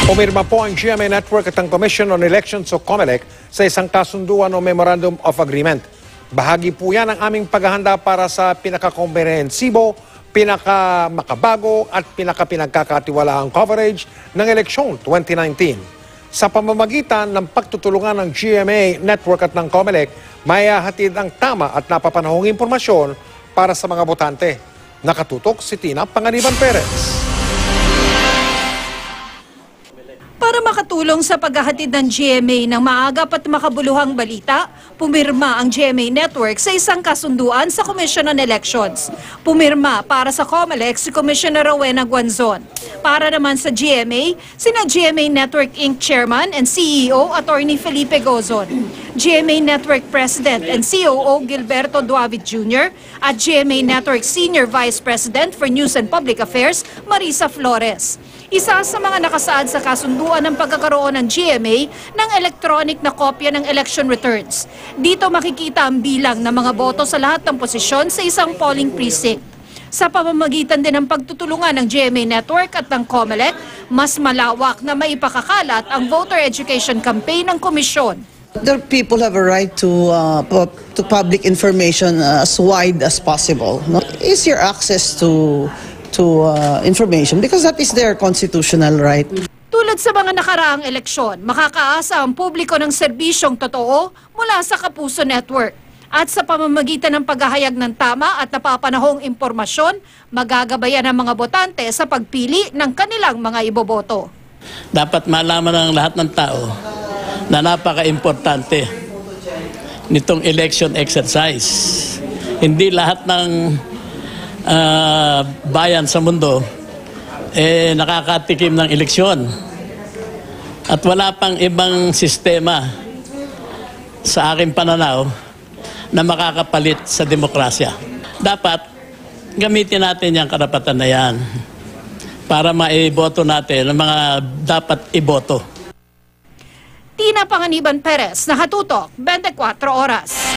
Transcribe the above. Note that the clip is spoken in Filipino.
Pumirma po ang GMA Network at ang Commission on Elections o COMELEC sa isang kasunduan o Memorandum of Agreement. Bahagi po yan ang aming paghahanda para sa pinakakomprehensibo, pinakamakabago at pinagkakatiwalaang coverage ng eleksyon 2019. Sa pamamagitan ng pagtutulungan ng GMA Network at ng COMELEC, may hahatid ang tama at napapanahong impormasyon para sa mga botante. Nakatutok si Tina Panganiban Perez. Para makatulong sa paghahatid ng GMA ng maagap at makabuluhang balita, pumirma ang GMA Network sa isang kasunduan sa Commission on Elections. Pumirma para sa COMELEC si Commissioner Rowena Guanzon. Para naman sa GMA, sina GMA Network Inc. Chairman and CEO Attorney Felipe Gozon, GMA Network President and COO Gilberto Duavit Jr. at GMA Network Senior Vice President for News and Public Affairs Marisa Flores. Isa sa mga nakasaad sa kasunduan ng pagkakaroon ng GMA ng electronic na kopya ng election returns. Dito makikita ang bilang ng mga boto sa lahat ng posisyon sa isang polling precinct. Sa pamamagitan din ng pagtutulungan ng GMA Network at ng COMELEC, mas malawak na maipakakalat ang voter education campaign ng komisyon. The people have a right to public information as wide as possible. Easier access to information because that is their constitutional right. Tulad sa mga nakaraang eleksyon, makakaasa ang publiko ng serbisyong totoo mula sa Kapuso Network. At sa pamamagitan ng paghahayag ng tama at napapanahong impormasyon, magagabayan ang mga botante sa pagpili ng kanilang mga iboboto. Dapat malaman ng lahat ng tao na napaka-importante nitong election exercise. Hindi lahat ng bayan sa mundo nakakatikim ng eleksyon. At wala pang ibang sistema sa aking pananaw na makakapalit sa demokrasya. Dapat gamitin natin yung karapatan na yan para maiboto natin ang mga dapat iboto. Tina Panganiban Perez, Nakatutok, 24 Oras.